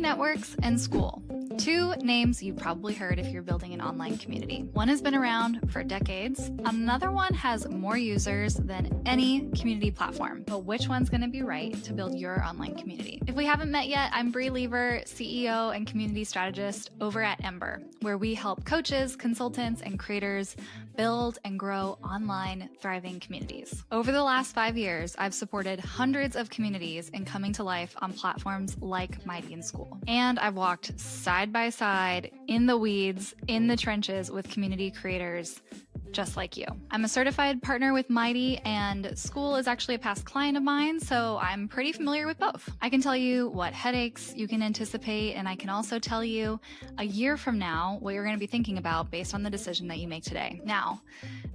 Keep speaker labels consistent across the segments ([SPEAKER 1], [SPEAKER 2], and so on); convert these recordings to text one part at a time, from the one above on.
[SPEAKER 1] Mighty Networks and Skool. Two names you've probably heard if you're building an online community. One has been around for decades. Another one has more users than any community platform. But which one's going to be right to build your online community? If we haven't met yet, I'm Bree Lever, CEO and community strategist over at Ember, where we help coaches, consultants, and creators build and grow online thriving communities. Over the last 5 years, I've supported hundreds of communities in coming to life on platforms like Mighty and Skool. And I've walked side by side in the weeds, in the trenches with community creators just like you. I'm a certified partner with Mighty, and Skool is actually a past client of mine, so I'm pretty familiar with both. I can tell you what headaches you can anticipate, and I can also tell you a year from now what you're going to be thinking about based on the decision that you make today. Now,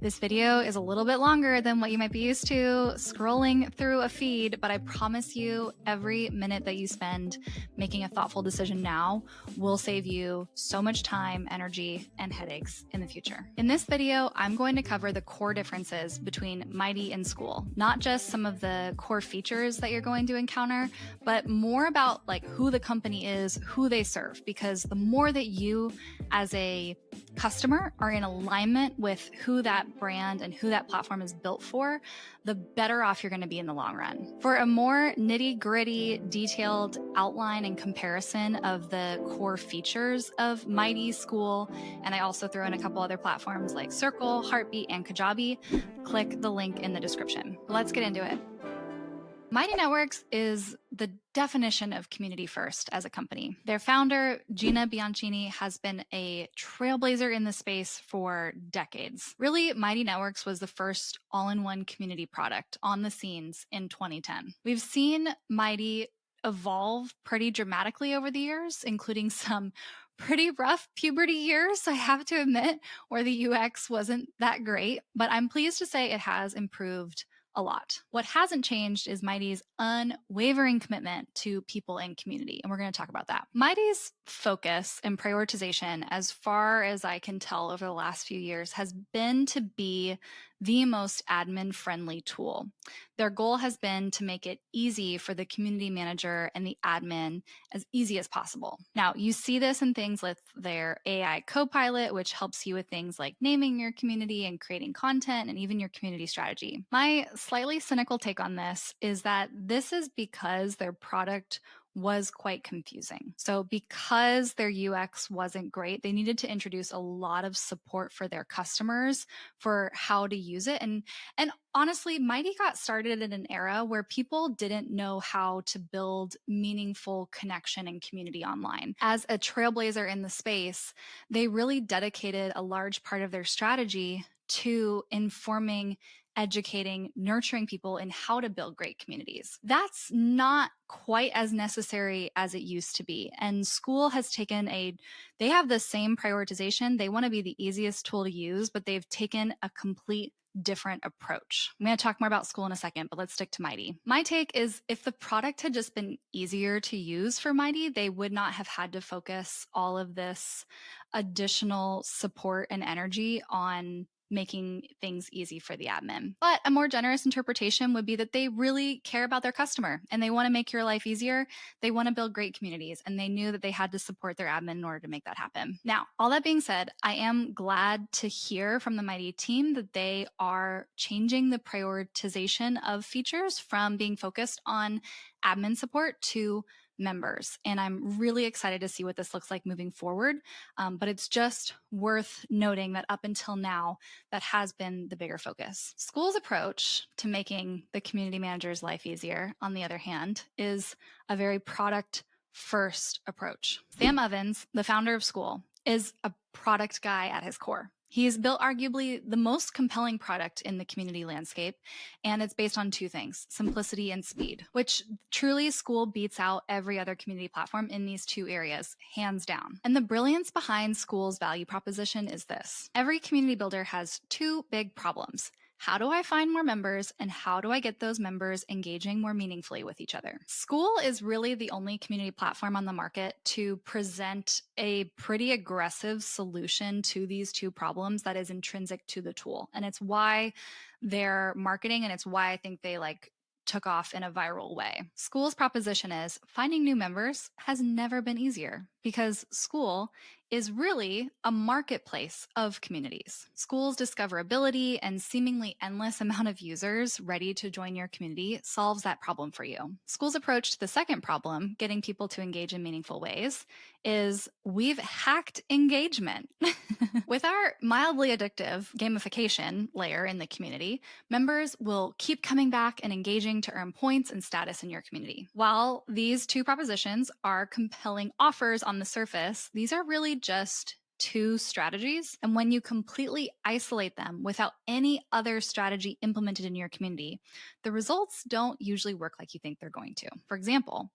[SPEAKER 1] this video is a little bit longer than what you might be used to scrolling through a feed, but I promise you every minute that you spend making a thoughtful decision now will save you so much time, energy, and headaches in the future. In this video, I'm going to cover the core differences between Mighty and Skool, not just some of the core features that you're going to encounter, but more about like who the company is, who they serve, because the more that you as a customer are in alignment with who that brand and who that platform is built for, the better off you're going to be in the long run. For a more nitty-gritty, detailed outline and comparison of the core features of Mighty, Skool, and I also throw in a couple other platforms like Circle, Heartbeat, and Kajabi, click the link in the description. Let's get into it. Mighty Networks is the definition of community first as a company. Their founder, Gina Bianchini, has been a trailblazer in the space for decades. Really, Mighty Networks was the first all-in-one community product on the scenes in 2010. We've seen Mighty evolve pretty dramatically over the years, including some pretty rough puberty years, I have to admit, where the UX wasn't that great, but I'm pleased to say it has improved a lot. What hasn't changed is Mighty's unwavering commitment to people and community, and we're going to talk about that. Mighty's focus and prioritization, as far as I can tell over the last few years, has been to be the most admin-friendly tool. Their goal has been to make it easy for the community manager and the admin as easy as possible. Now, you see this in things like their AI Copilot, which helps you with things like naming your community and creating content and even your community strategy. My slightly cynical take on this is that this is because their product was quite confusing. So because their UX wasn't great, they needed to introduce a lot of support for their customers for how to use it. And honestly, Mighty got started in an era where people didn't know how to build meaningful connection and community online. As a trailblazer in the space, they really dedicated a large part of their strategy to informing, educating, nurturing people in how to build great communities. That's not quite as necessary as it used to be. And Skool has taken they have the same prioritization. They want to be the easiest tool to use, but they've taken a complete different approach. I'm going to talk more about Skool in a second, but let's stick to Mighty. My take is if the product had just been easier to use for Mighty, they would not have had to focus all of this additional support and energy on making things easy for the admin. But a more generous interpretation would be that they really care about their customer and they want to make your life easier. They want to build great communities, and they knew that they had to support their admin in order to make that happen. Now, all that being said, I am glad to hear from the Mighty team that they are changing the prioritization of features from being focused on admin support to members. And I'm really excited to see what this looks like moving forward. But it's just worth noting that up until now, that has been the bigger focus. Skool's approach to making the community manager's life easier, on the other hand, is a very product first approach. Sam Ovens, the founder of Skool, is a product guy at his core. He's built arguably the most compelling product in the community landscape, and it's based on two things, simplicity and speed, which truly Skool beats out every other community platform in these two areas, hands down. And the brilliance behind Skool's value proposition is this. Every community builder has two big problems. How do I find more members, and how do I get those members engaging more meaningfully with each other? Skool is really the only community platform on the market to present a pretty aggressive solution to these two problems that is intrinsic to the tool. And it's why their marketing, and it's why I think they took off in a viral way. Skool's proposition is finding new members has never been easier because Skool is really a marketplace of communities. Skool's discoverability and seemingly endless amount of users ready to join your community solves that problem for you. Skool's approach to the second problem, getting people to engage in meaningful ways, is we've hacked engagement. With our mildly addictive gamification layer in the community, members will keep coming back and engaging to earn points and status in your community. While these two propositions are compelling offers on the surface, these are really just two strategies. And when you completely isolate them without any other strategy implemented in your community, the results don't usually work like you think they're going to. For example,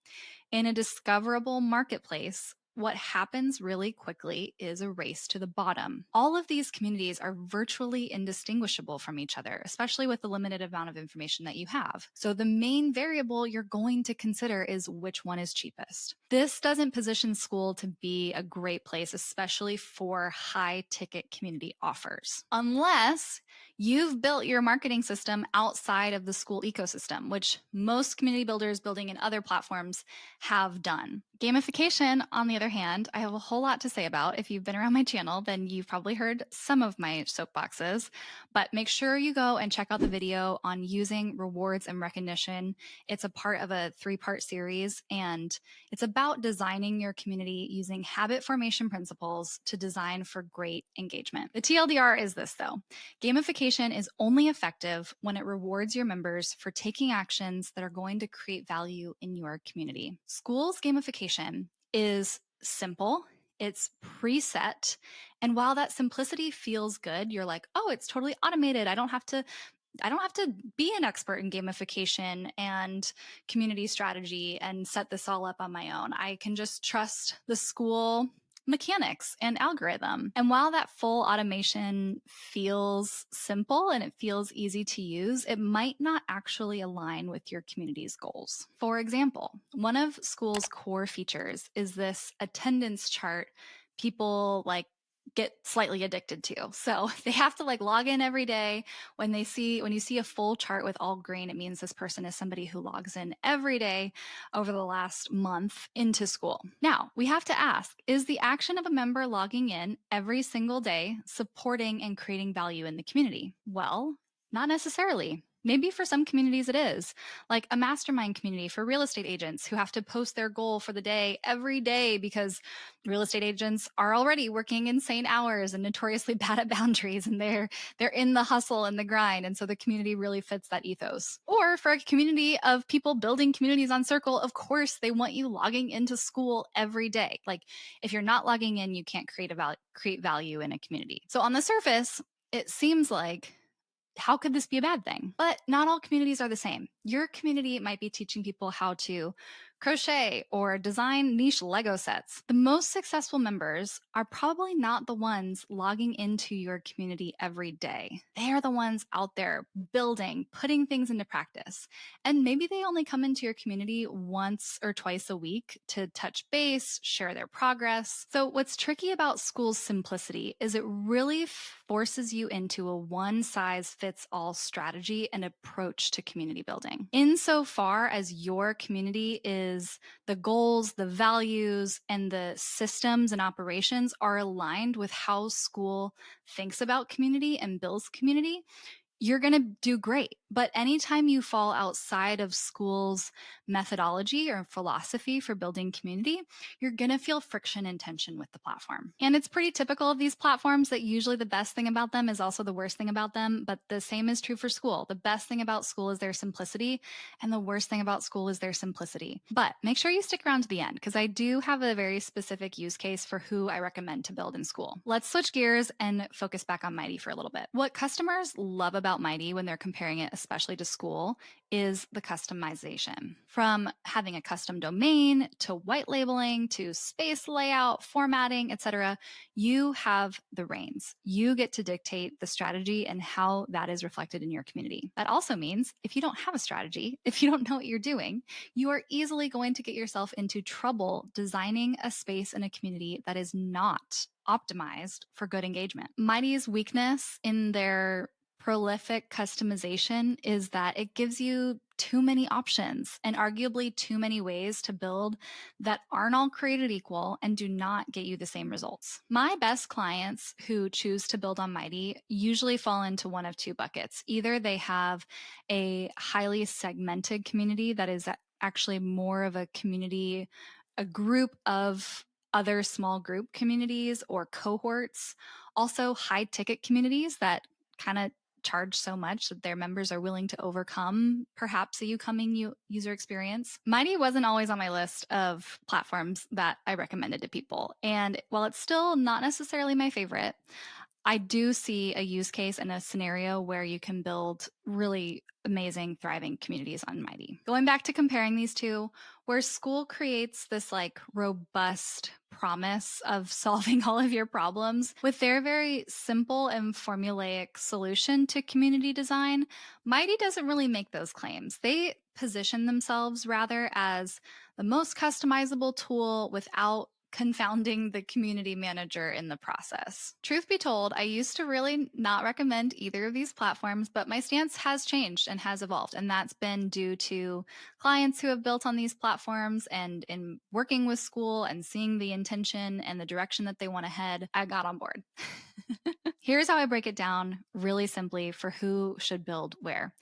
[SPEAKER 1] in a discoverable marketplace, what happens really quickly is a race to the bottom. All of these communities are virtually indistinguishable from each other, especially with the limited amount of information that you have. So the main variable you're going to consider is which one is cheapest. This doesn't position Skool to be a great place, especially for high ticket community offers, unless you've built your marketing system outside of the Skool ecosystem, which most community builders building in other platforms have done. Gamification, on the other hand, I have a whole lot to say about. If you've been around my channel, then you've probably heard some of my soapboxes, but make sure you go and check out the video on using rewards and recognition. It's a part of a 3-part series, and it's about designing your community using habit formation principles to design for great engagement. The TLDR is this, though. Gamification is only effective when it rewards your members for taking actions that are going to create value in your community. Skool's gamification is simple, it's preset, and while that simplicity feels good, you're like, oh, it's totally automated. I don't have to be an expert in gamification and community strategy and set this all up on my own. I can just trust the Skool mechanics and algorithm. And while that full automation feels simple and it feels easy to use, it might not actually align with your community's goals. For example, one of Skool's core features is this attendance chart people get slightly addicted to. So they have to log in every day. When you see a full chart with all green, it means this person is somebody who logs in every day over the last month into Skool. Now, we have to ask, is the action of a member logging in every single day supporting and creating value in the community? Well, not necessarily. Maybe for some communities it is, like a mastermind community for real estate agents who have to post their goal for the day every day because real estate agents are already working insane hours and notoriously bad at boundaries, and they're in the hustle and the grind. And so the community really fits that ethos. Or for a community of people building communities on Circle, of course, they want you logging into Skool every day. Like if you're not logging in, you can't create value in a community. So on the surface, it seems like, how could this be a bad thing? But not all communities are the same. Your community might be teaching people how to crochet or design niche Lego sets. The most successful members are probably not the ones logging into your community every day. They are the ones out there building, putting things into practice. And maybe they only come into your community once or twice a week to touch base, share their progress. So what's tricky about Skool's simplicity is it really forces you into a one-size-fits-all strategy and approach to community building. Insofar as your community is the goals, the values, and the systems and operations are aligned with how Skool thinks about community and builds community, you're going to do great. But anytime you fall outside of Skool's methodology or philosophy for building community, you're going to feel friction and tension with the platform. And it's pretty typical of these platforms that usually the best thing about them is also the worst thing about them. But the same is true for Skool. The best thing about Skool is their simplicity, and the worst thing about Skool is their simplicity. But make sure you stick around to the end, because I do have a very specific use case for who I recommend to build in Skool. Let's switch gears and focus back on Mighty for a little bit. What customers love about Mighty when they're comparing it, especially to Skool, is the customization. From having a custom domain to white labeling to space layout, formatting, etc., you have the reins. You get to dictate the strategy and how that is reflected in your community. That also means if you don't have a strategy, if you don't know what you're doing, you are easily going to get yourself into trouble designing a space in a community that is not optimized for good engagement. Mighty's weakness in their prolific customization is that it gives you too many options and arguably too many ways to build that aren't all created equal and do not get you the same results. My best clients who choose to build on Mighty usually fall into one of two buckets. Either they have a highly segmented community that is actually more of a community, a group of other small group communities or cohorts, also high ticket communities that kind of charge so much that their members are willing to overcome perhaps a coming user experience. Mighty wasn't always on my list of platforms that I recommended to people. And while it's still not necessarily my favorite, I do see a use case and a scenario where you can build really amazing, thriving communities on Mighty. Going back to comparing these two, where Skool creates this like robust promise of solving all of your problems with their very simple and formulaic solution to community design, Mighty doesn't really make those claims. They position themselves rather as the most customizable tool without confounding the community manager in the process. Truth be told, I used to really not recommend either of these platforms, but my stance has changed and has evolved. And that's been due to clients who have built on these platforms, and in working with Skool and seeing the intention and the direction that they want to head, I got on board. Here's how I break it down really simply for who should build where.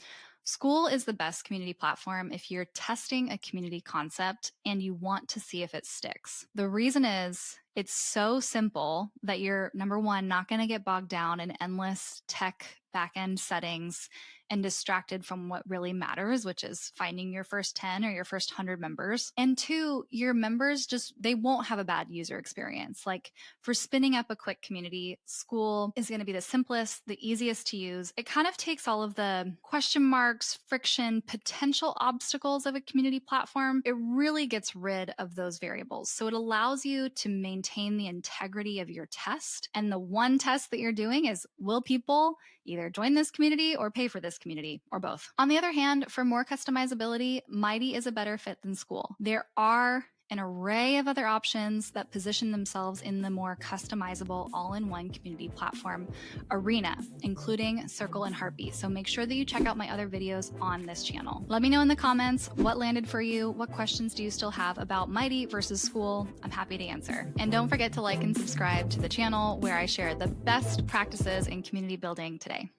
[SPEAKER 1] Skool is the best community platform if you're testing a community concept and you want to see if it sticks. The reason is it's so simple that you're, number one, not going to get bogged down in endless tech backend settings and distracted from what really matters, which is finding your first 10 or your first 100 members. And two, your members they won't have a bad user experience. Like for spinning up a quick community, Skool is going to be the simplest, the easiest to use. It kind of takes all of the question marks, friction, potential obstacles of a community platform. It really gets rid of those variables. So it allows you to maintain the integrity of your test. And the one test that you're doing is, will people either join this community or pay for this community, or both? On the other hand, for more customizability, Mighty is a better fit than Skool. There are an array of other options that position themselves in the more customizable all-in-one community platform arena, including Circle and Heartbeat. So make sure that you check out my other videos on this channel. Let me know in the comments what landed for you. What questions do you still have about Mighty versus Skool? I'm happy to answer. And don't forget to like and subscribe to the channel where I share the best practices in community building today.